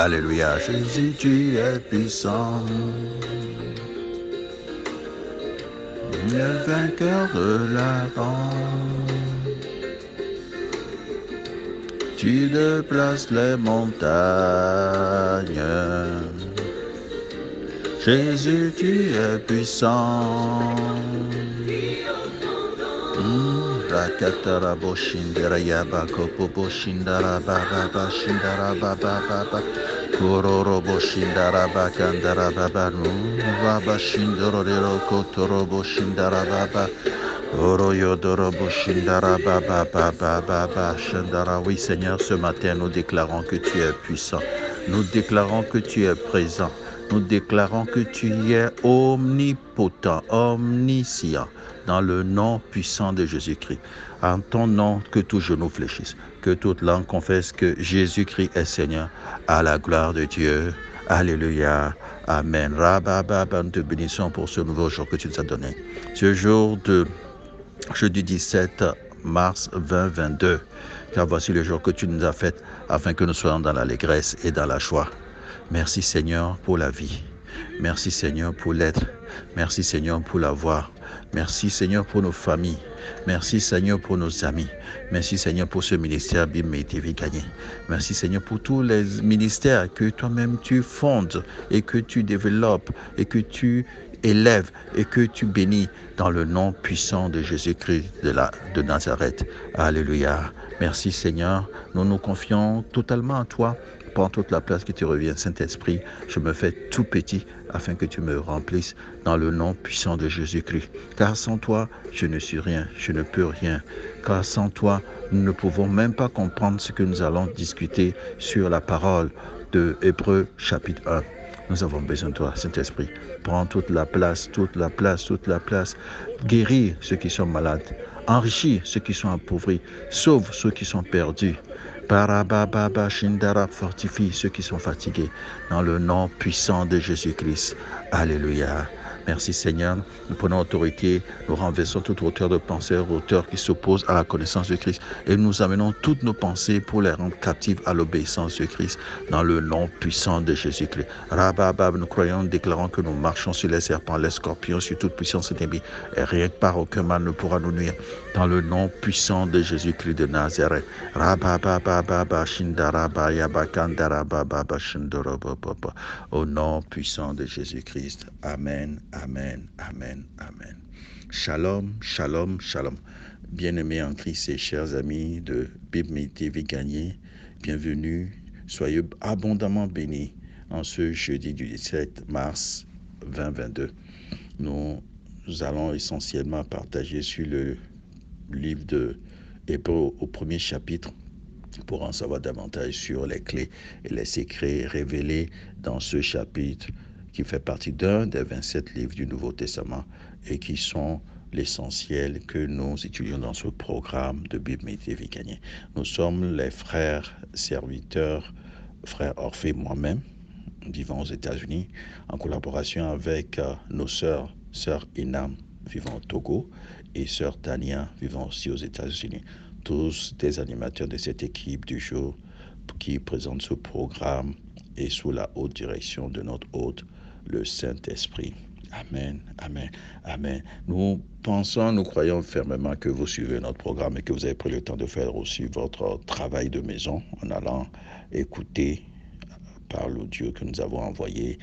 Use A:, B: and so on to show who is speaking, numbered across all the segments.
A: Alléluia. Jésus, tu es puissant. Le vainqueur de la mort. Tu déplaces les montagnes. Jésus, tu es puissant. Rakatara boshindara yaba kopo shindara baba shindara baba kororo boshindara bakandara baba baba shindoro rero kotoro boshindara baba oro yodoro boshindara baba baba shindara. Oui Seigneur, ce matin nous déclarons que tu es puissant, nous déclarons que tu es présent, nous déclarons que tu es omnipotent, omniscient. Dans le nom puissant de Jésus-Christ. En ton nom, que tout genou fléchisse, que toute langue confesse que Jésus-Christ est Seigneur, à la gloire de Dieu. Alléluia. Amen. Rababa, nous te bénissons pour ce nouveau jour que tu nous as donné. Ce jour de jeudi 17 mars 2022. Car voici le jour que tu nous as fait afin que nous soyons dans l'allégresse et dans la joie. Merci Seigneur pour la vie. Merci Seigneur pour l'être. Merci Seigneur pour l'avoir. Merci Seigneur pour nos familles. Merci Seigneur pour nos amis. Merci Seigneur pour ce ministère BIM et TV Gagné. Merci Seigneur pour tous les ministères que toi-même tu fondes et que tu développes et que tu élèves et que tu bénis dans le nom puissant de Jésus-Christ de Nazareth. Alléluia. Merci Seigneur. Nous nous confions totalement à toi. Prends toute la place qui te revient, Saint-Esprit. Je me fais tout petit afin que tu me remplisses dans le nom puissant de Jésus-Christ. Car sans toi, je ne suis rien, je ne peux rien. Car sans toi, nous ne pouvons même pas comprendre ce que nous allons discuter sur la parole de Hébreux chapitre 1. Nous avons besoin de toi, Saint-Esprit. Prends toute la place, toute la place, toute la place. Guéris ceux qui sont malades. Enrichis ceux qui sont appauvris. Sauve ceux qui sont perdus. Parababa Shindara, fortifie ceux qui sont fatigués dans le nom puissant de Jésus-Christ. Alléluia. Merci Seigneur. Nous prenons autorité, nous renversons toute hauteur de pensée, hauteur qui s'oppose à la connaissance de Christ et nous amenons toutes nos pensées pour les rendre captives à l'obéissance de Christ dans le nom puissant de Jésus-Christ. Rababab, nous croyons, déclarons que nous marchons sur les serpents, les scorpions, sur toute puissance ennemie et rien que par aucun mal ne pourra nous nuire dans le nom puissant de Jésus-Christ de Nazareth. Rabababa Shindaraba Yabakandarababa Shindorobaba. Au nom puissant de Jésus-Christ. Amen. Amen, amen, amen. Shalom, shalom, shalom. Bien-aimés en Christ et chers amis de BIM TV Gagné, bienvenue. Soyez abondamment bénis en ce jeudi du 17 mars 2022. Nous allons essentiellement partager sur le livre de Hébreux au premier chapitre pour en savoir davantage sur les clés et les secrets révélés dans ce chapitre qui fait partie d'un des 27 livres du Nouveau Testament et qui sont l'essentiel que nous étudions dans ce programme de Bible TV Gagné. Nous sommes les frères serviteurs, frère Orphée et moi-même, vivant aux États-Unis, en collaboration avec nos sœurs Inam, vivant au Togo, et sœur Tania, vivant aussi aux États-Unis. Tous des animateurs de cette équipe du jour qui présente ce programme et sous la haute direction de notre hôte, le Saint-Esprit. Amen, amen, amen. Nous pensons, nous croyons fermement que vous suivez notre programme et que vous avez pris le temps de faire aussi votre travail de maison en allant écouter par l'audio que nous avons envoyé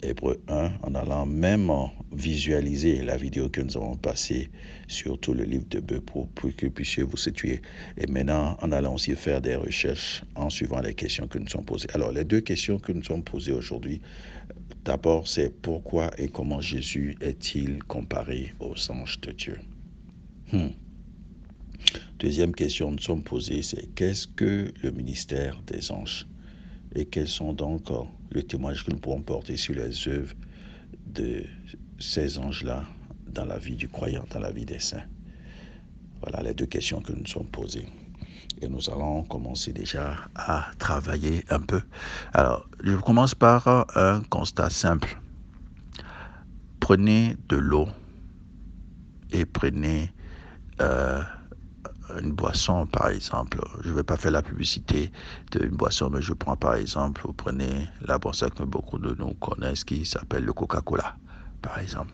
A: Hébreux 1, en allant même visualiser la vidéo que nous avons passée sur tout le livre de Hébreux pour que vous puissiez vous situer. Et maintenant, en allant aussi faire des recherches en suivant les questions que nous sommes posées. Alors, les deux questions que nous sommes posées aujourd'hui, d'abord, c'est pourquoi et comment Jésus est-il comparé aux anges de Dieu? Deuxième question que nous sommes posées, c'est qu'est-ce que le ministère des anges? Et quels sont donc les témoignages que nous pourrons porter sur les œuvres de ces anges-là dans la vie du croyant, dans la vie des saints? Voilà les deux questions que nous nous sommes posées. Et nous allons commencer déjà à travailler un peu. Alors, je commence par un constat simple. Prenez de l'eau et prenez une boisson, par exemple. Je ne vais pas faire la publicité d'une boisson, mais je prends par exemple, vous prenez la boisson que beaucoup de nous connaissent qui s'appelle le Coca-Cola, par exemple.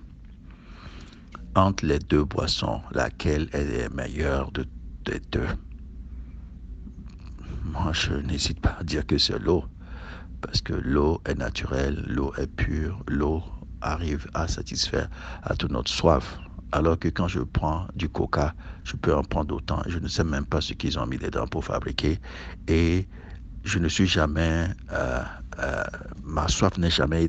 A: Entre les deux boissons, laquelle est meilleure des deux? Moi, je n'hésite pas à dire que c'est l'eau, parce que l'eau est naturelle, l'eau est pure, l'eau arrive à satisfaire à toute notre soif. Alors que quand je prends du coca, je peux en prendre autant. Je ne sais même pas ce qu'ils ont mis dedans pour fabriquer. Et je ne suis jamais, euh, ma soif n'est jamais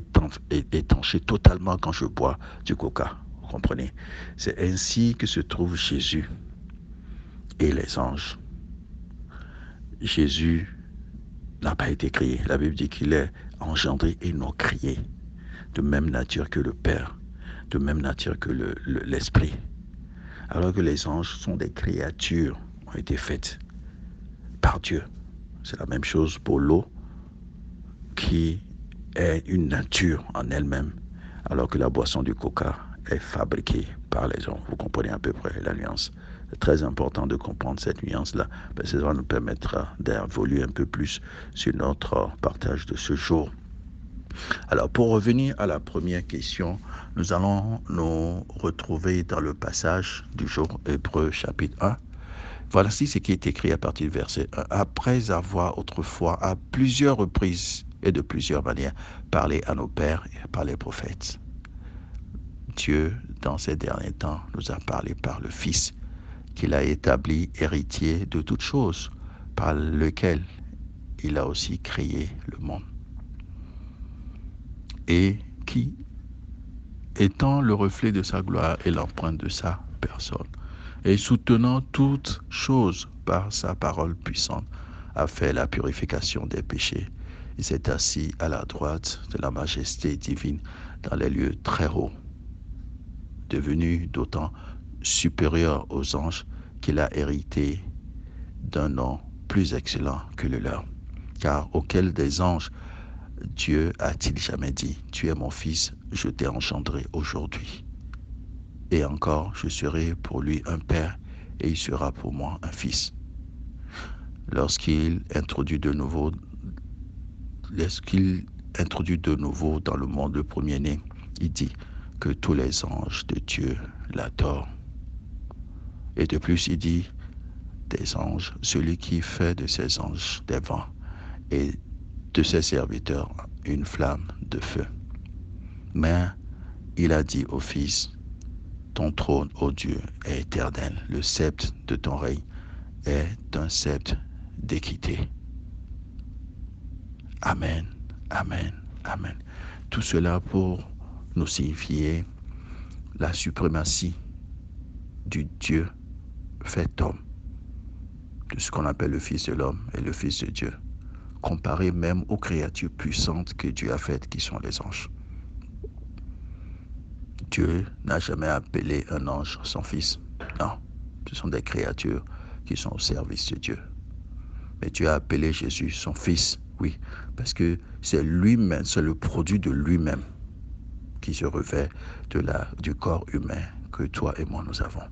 A: étanchée totalement quand je bois du coca. Vous comprenez? C'est ainsi que se trouve Jésus et les anges. Jésus n'a pas été créé. La Bible dit qu'il est engendré et non créé. De même nature que le Père, de même nature que l'Esprit. Alors que les anges sont des créatures, ont été faites par Dieu. C'est la même chose pour l'eau, qui est une nature en elle-même, alors que la boisson du coca est fabriquée par les hommes. Vous comprenez à peu près la nuance. C'est très important de comprendre cette nuance-là, parce que ça va nous permettre d'évoluer un peu plus sur notre partage de ce jour. Alors, pour revenir à la première question, nous allons nous retrouver dans le passage du jour, Hébreux chapitre 1. Voici ce qui est écrit à partir du verset 1. Après avoir autrefois, à plusieurs reprises et de plusieurs manières, parlé à nos pères et par les prophètes, Dieu, dans ces derniers temps, nous a parlé par le Fils, qu'il a établi héritier de toutes choses, par lequel il a aussi créé le monde. Et qui, étant le reflet de sa gloire et l'empreinte de sa personne, et soutenant toutes choses par sa parole puissante, a fait la purification des péchés. Il s'est assis à la droite de la majesté divine dans les lieux très hauts, devenu d'autant supérieur aux anges qu'il a hérité d'un nom plus excellent que le leur. Car auquel des anges Dieu a-t-il jamais dit, tu es mon fils, je t'ai engendré aujourd'hui. Et encore, je serai pour lui un père et il sera pour moi un fils. Lorsqu'il introduit de nouveau dans le monde le premier-né, il dit que tous les anges de Dieu l'adorent. Et de plus, il dit des anges, celui qui fait de ses anges des vents et de ses serviteurs une flamme de feu. Mais il a dit au Fils, ton trône, ô Dieu, est éternel. Le sceptre de ton règne est un sceptre d'équité. Amen, amen, amen. Tout cela pour nous signifier la suprématie du Dieu fait homme, de ce qu'on appelle le Fils de l'homme et le Fils de Dieu, comparé même aux créatures puissantes que Dieu a faites, qui sont les anges. Dieu n'a jamais appelé un ange son fils. Non, ce sont des créatures qui sont au service de Dieu. Mais Dieu a appelé Jésus son fils, oui, parce que c'est lui-même, c'est le produit de lui-même qui se revêt du corps humain que toi et moi nous avons.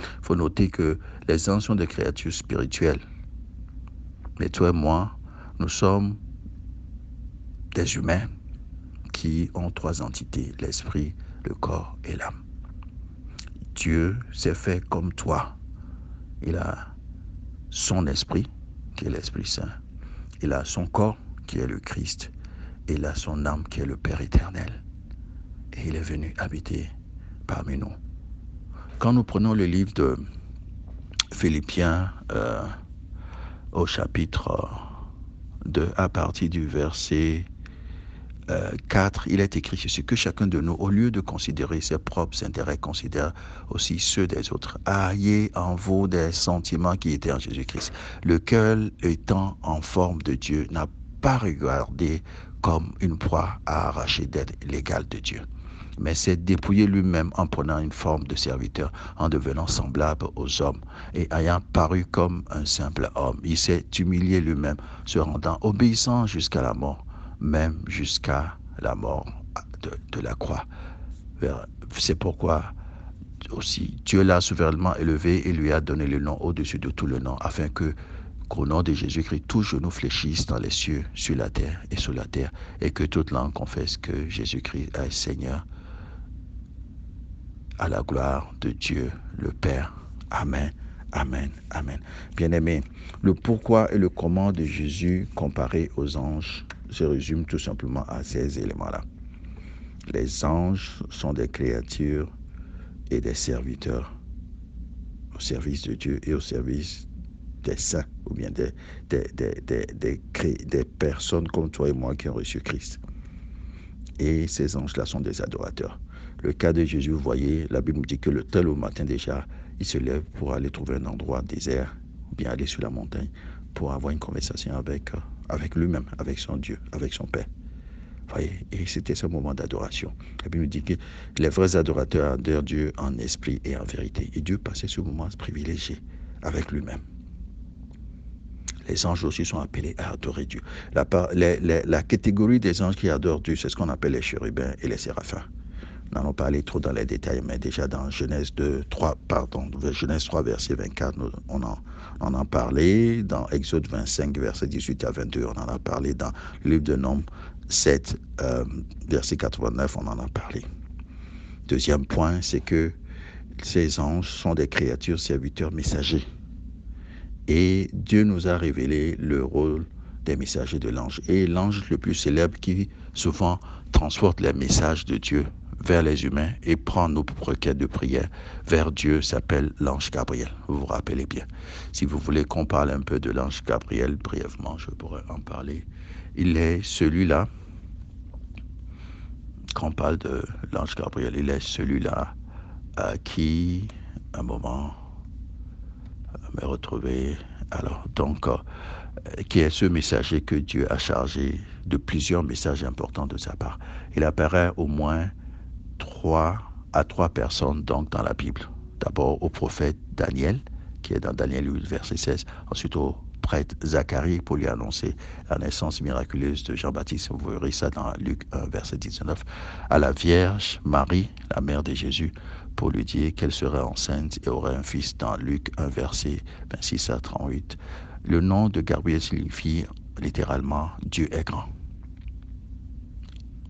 A: Il faut noter que les anges sont des créatures spirituelles. Mais toi et moi, nous sommes des humains qui ont trois entités, l'esprit, le corps et l'âme. Dieu s'est fait comme toi. Il a son esprit, qui est l'Esprit Saint. Il a son corps, qui est le Christ. Et il a son âme, qui est le Père éternel. Et il est venu habiter parmi nous. Quand nous prenons le livre de Philippiens au chapitre 2, à partir du verset 4, il est écrit ceci, que chacun de nous, au lieu de considérer ses propres intérêts, considère aussi ceux des autres. Ayez en vous des sentiments qui étaient en Jésus-Christ, lequel, étant en forme de Dieu, n'a pas regardé comme une proie à arracher d'être l'égal de Dieu, mais s'est dépouillé lui-même en prenant une forme de serviteur, en devenant semblable aux hommes, et ayant paru comme un simple homme. Il s'est humilié lui-même, se rendant obéissant jusqu'à la mort, même jusqu'à la mort de la croix. C'est pourquoi aussi, Dieu l'a souverainement élevé et lui a donné le nom au-dessus de tout le nom, afin que, qu'au nom de Jésus-Christ, tout genou fléchisse dans les cieux, sur la terre et sous la terre, et que toute langue confesse que Jésus-Christ est Seigneur, à la gloire de Dieu le Père. Amen, amen, amen. Bien-aimés, le pourquoi et le comment de Jésus comparé aux anges se résume tout simplement à ces éléments-là. Les anges sont des créatures et des serviteurs au service de Dieu et au service des saints, ou bien des personnes comme toi et moi qui ont reçu Christ. Et ces anges-là sont des adorateurs. Le cas de Jésus, vous voyez, la Bible nous dit que le tel au matin déjà, il se lève pour aller trouver un endroit désert, ou bien aller sur la montagne, pour avoir une conversation avec lui-même, avec son Dieu, avec son Père. Voyez, et c'était ce moment d'adoration. La Bible nous dit que les vrais adorateurs adorent Dieu en esprit et en vérité. Et Dieu passait ce moment privilégié avec lui-même. Les anges aussi sont appelés à adorer Dieu. La catégorie des anges qui adorent Dieu, c'est ce qu'on appelle les chérubins et les séraphins. Nous n'allons pas aller trop dans les détails, mais déjà dans Genèse 3, verset 24, on en a parlé. Dans Exode 25, verset 18 à 22, on en a parlé. Dans le livre de Nombres 7, verset 89, on en a parlé. Deuxième point, c'est que ces anges sont des créatures serviteurs messagers. Et Dieu nous a révélé le rôle des messagers de l'ange. Et l'ange le plus célèbre qui souvent transporte les messages de Dieu vers les humains et prend nos requêtes de prière vers Dieu s'appelle l'ange Gabriel. Vous vous rappelez bien. Si vous voulez qu'on parle un peu de l'ange Gabriel, brièvement, je pourrais en parler. Il est celui-là, quand on parle de l'ange Gabriel, il est celui-là qui, un moment, me retrouver. Alors, donc, qui est ce messager que Dieu a chargé de plusieurs messages importants de sa part. Il apparaît au moins 3 personnes donc dans la Bible. D'abord au prophète Daniel, qui est dans Daniel 8, verset 16. Ensuite au prêtre Zacharie pour lui annoncer la naissance miraculeuse de Jean-Baptiste. Vous verrez ça dans Luc 1, verset 19. À la Vierge Marie, la mère de Jésus, pour lui dire qu'elle serait enceinte et aurait un fils dans Luc 1, verset 26 à 38. Le nom de Gabriel signifie littéralement Dieu est grand.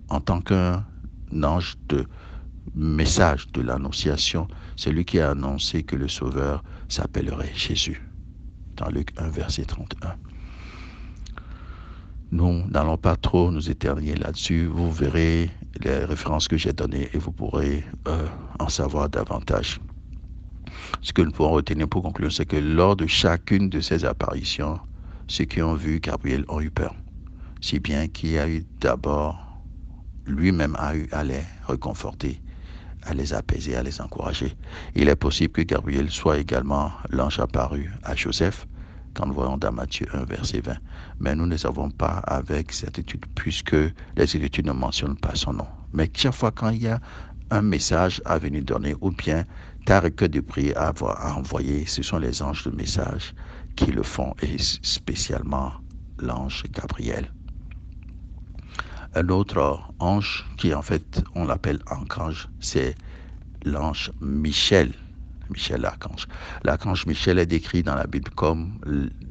A: En tant qu'un ange de message de l'annonciation, c'est lui qui a annoncé que le Sauveur s'appellerait Jésus. Dans Luc 1, verset 31. Nous n'allons pas trop nous éterniser là-dessus. Vous verrez les références que j'ai données et vous pourrez en savoir davantage. Ce que nous pouvons retenir pour conclure, c'est que lors de chacune de ces apparitions, ceux qui ont vu Gabriel ont eu peur. Si bien qu'il y a eu d'abord, lui-même a eu à les réconforter, à les apaiser, à les encourager. Il est possible que Gabriel soit également l'ange apparu à Joseph, quand nous voyons dans Matthieu 1, verset 20. Mais nous ne savons pas avec certitude, puisque les Écritures ne mentionnent pas son nom. Mais chaque fois quand il y a un message à venir donner, ou bien ta requête de prière à envoyer, ce sont les anges de message qui le font, et spécialement l'ange Gabriel. Un autre ange qui en fait on l'appelle archange, c'est l'ange Michel. Michel l'archange. L'archange Michel est décrit dans la Bible comme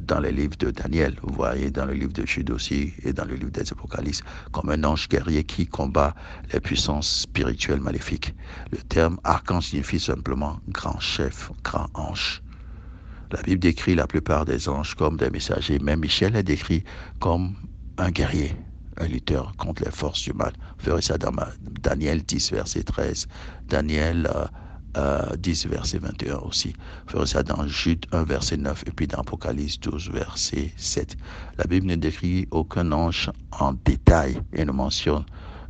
A: dans les livres de Daniel, vous voyez, dans le livre de Jude aussi et dans le livre des Apocalypses, comme un ange guerrier qui combat les puissances spirituelles maléfiques. Le terme archange signifie simplement grand chef, grand ange. La Bible décrit la plupart des anges comme des messagers, mais Michel est décrit comme un guerrier, un lutteur contre les forces du mal. Vous verrez ça dans Daniel 10, verset 13, Daniel 10, verset 21 aussi. Vous verrez ça dans Jude 1, verset 9, et puis dans Apocalypse 12, verset 7. La Bible ne décrit aucun ange en détail et ne mentionne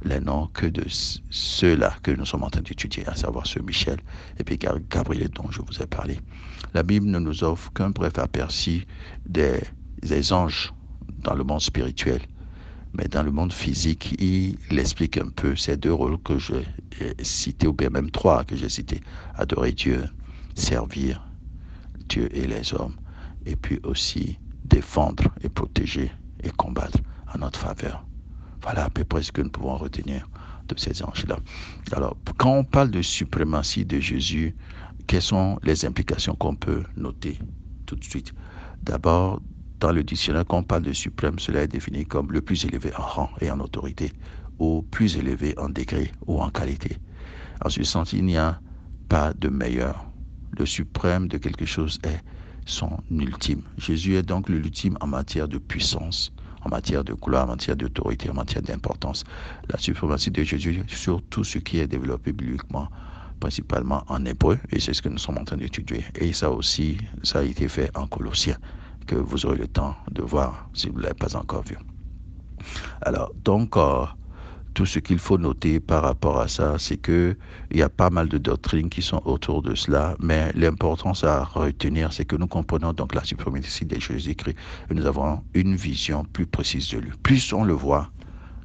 A: les noms que de ceux-là que nous sommes en train d'étudier, à savoir ce Michel et puis Gabriel dont je vous ai parlé. La Bible ne nous offre qu'un bref aperçu des anges dans le monde spirituel. Mais dans le monde physique, il explique un peu ces deux rôles que j'ai cités, ou bien même 3 que j'ai cités. Adorer Dieu, servir Dieu et les hommes, et puis aussi défendre et protéger et combattre en notre faveur. Voilà à peu près ce que nous pouvons retenir de ces anges-là. Alors, quand on parle de suprématie de Jésus, quelles sont les implications qu'on peut noter tout de suite? D'abord, dans le dictionnaire, quand on parle de suprême, cela est défini comme le plus élevé en rang et en autorité, ou plus élevé en degré ou en qualité. En ce sens, il n'y a pas de meilleur. Le suprême de quelque chose est son ultime. Jésus est donc l'ultime en matière de puissance, en matière de gloire, en matière d'autorité, en matière d'importance. La suprématie de Jésus sur tout ce qui est développé bibliquement, principalement en hébreu, et c'est ce que nous sommes en train d'étudier. Et ça aussi, ça a été fait en Colossiens, que vous aurez le temps de voir si vous ne l'avez pas encore vu. Alors, donc, tout ce qu'il faut noter par rapport à ça, c'est qu'il y a pas mal de doctrines qui sont autour de cela, mais l'importance à retenir, c'est que nous comprenons donc la suprématie de Jésus-Christ et nous avons une vision plus précise de lui. Plus on le voit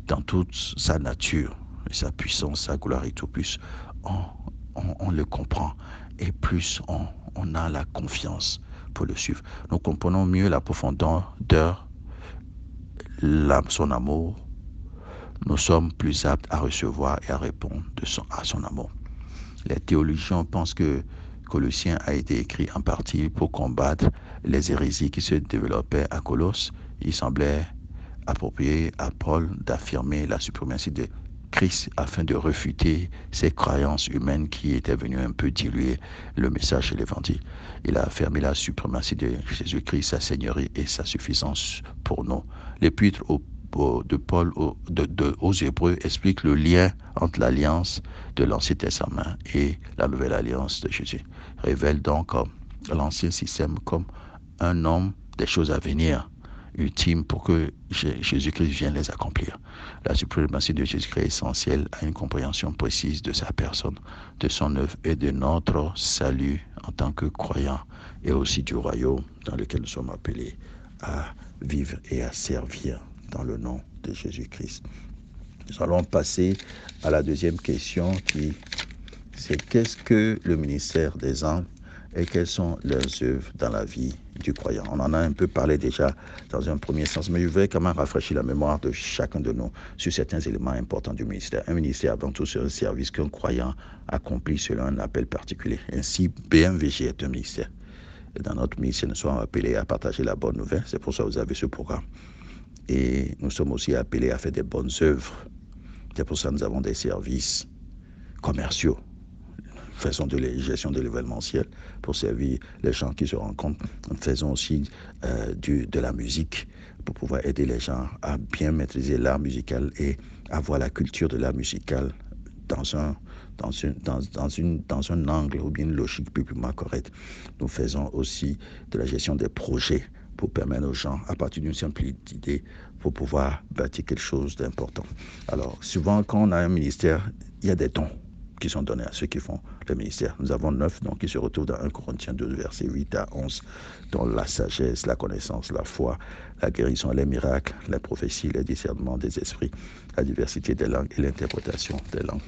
A: dans toute sa nature, sa puissance, sa gloire et tout, plus on le comprend et plus on a la confiance pour le suivre. Nous comprenons mieux la profondeur de son amour. Nous sommes plus aptes à recevoir et à répondre à son amour. Les théologiens pensent que Colossiens a été écrit en partie pour combattre les hérésies qui se développaient à Colosse. Il semblait approprié à Paul d'affirmer la suprématie de Christ afin de refuter ces croyances humaines qui étaient venues un peu diluer le message de l'évangile. Il a affirmé la suprématie de Jésus-Christ, sa seigneurie et sa suffisance pour nous. L'épître de Paul aux Hébreux explique le lien entre l'alliance de l'Ancien Testament et la Nouvelle Alliance de Jésus. Révèle donc l'ancien système comme un homme des choses à venir, ultime pour que Jésus-Christ vienne les accomplir. La suprématie de Jésus-Christ est essentielle à une compréhension précise de sa personne, de son œuvre et de notre salut en tant que croyants et aussi du royaume dans lequel nous sommes appelés à vivre et à servir dans le nom de Jésus-Christ. Nous allons passer à la deuxième question c'est qu'est-ce que le ministère des anges et quelles sont leurs œuvres dans la vie du croyant. On en a un peu parlé déjà dans un premier sens, mais je vais quand même rafraîchir la mémoire de chacun de nous sur certains éléments importants du ministère. Un ministère, avant tout, c'est un service qu'un croyant accomplit selon un appel particulier. Ainsi, BMVG est un ministère. Et dans notre ministère, nous sommes appelés à partager la bonne nouvelle. C'est pour ça que vous avez ce programme. Et nous sommes aussi appelés à faire des bonnes œuvres. C'est pour ça que nous avons des services commerciaux. Faisons de la gestion de l'événementiel pour servir les gens qui se rencontrent. Nous faisons aussi de la musique pour pouvoir aider les gens à bien maîtriser l'art musical et avoir la culture de l'art musical dans un angle ou bien une logique publiquement correcte. Nous faisons aussi de la gestion des projets pour permettre aux gens, à partir d'une simple idée, pour pouvoir bâtir quelque chose d'important. Alors, souvent, quand on a un ministère, il y a des dons qui sont donnés à ceux qui font le ministère. Nous avons 9 dons qui se retrouvent dans 1 Corinthiens 2, versets 8 à 11, dont la sagesse, la connaissance, la foi, la guérison, les miracles, les prophéties, les discernements des esprits, la diversité des langues et l'interprétation des langues.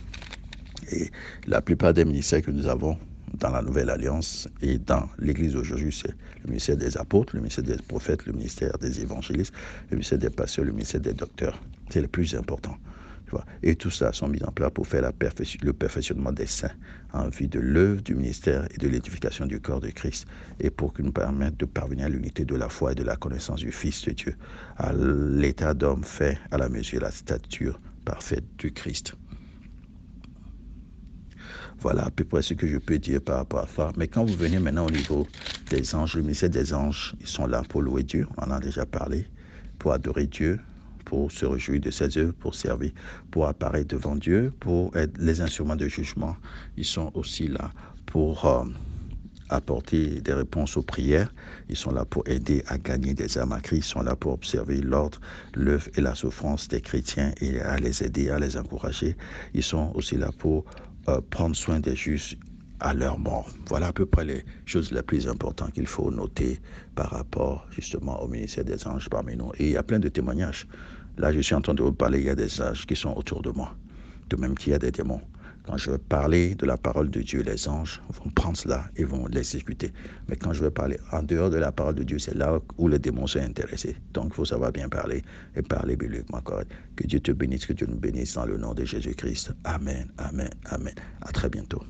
A: Et la plupart des ministères que nous avons dans la Nouvelle Alliance et dans l'Église aujourd'hui, c'est le ministère des apôtres, le ministère des prophètes, le ministère des évangélistes, le ministère des pasteurs, le ministère des docteurs. C'est le plus important. Et tout ça sont mis en place pour faire le perfectionnement des saints en vue de l'œuvre du ministère et de l'édification du corps de Christ et pour qu'il nous permette de parvenir à l'unité de la foi et de la connaissance du Fils de Dieu, à l'état d'homme fait à la mesure de la stature parfaite du Christ. Voilà à peu près ce que je peux dire par rapport à ça. Mais quand vous venez maintenant au niveau des anges, le ministère des anges, ils sont là pour louer Dieu, on en a déjà parlé, pour adorer Dieu, pour se réjouir de ses œuvres, pour servir, pour apparaître devant Dieu, pour être les instruments de jugement. Ils sont aussi là pour apporter des réponses aux prières. Ils sont là pour aider à gagner des âmes à Christ. Ils sont là pour observer l'ordre, l'œuvre et la souffrance des chrétiens et à les aider, à les encourager. Ils sont aussi là pour prendre soin des justes à leur mort. Voilà à peu près les choses les plus importantes qu'il faut noter par rapport justement au ministère des anges parmi nous. Et il y a plein de témoignages. Là, je suis en train de vous parler, il y a des anges qui sont autour de moi, de même qu'il y a des démons.
B: Quand je vais parler de la parole de Dieu, les anges vont prendre cela et vont l'exécuter. Mais quand je vais parler en dehors de la parole de Dieu, c'est là où les démons sont intéressés. Donc, il faut savoir bien parler et parler bibliquement correct. Que Dieu te bénisse, que Dieu nous bénisse dans le nom de Jésus-Christ. Amen, amen, amen. À très bientôt.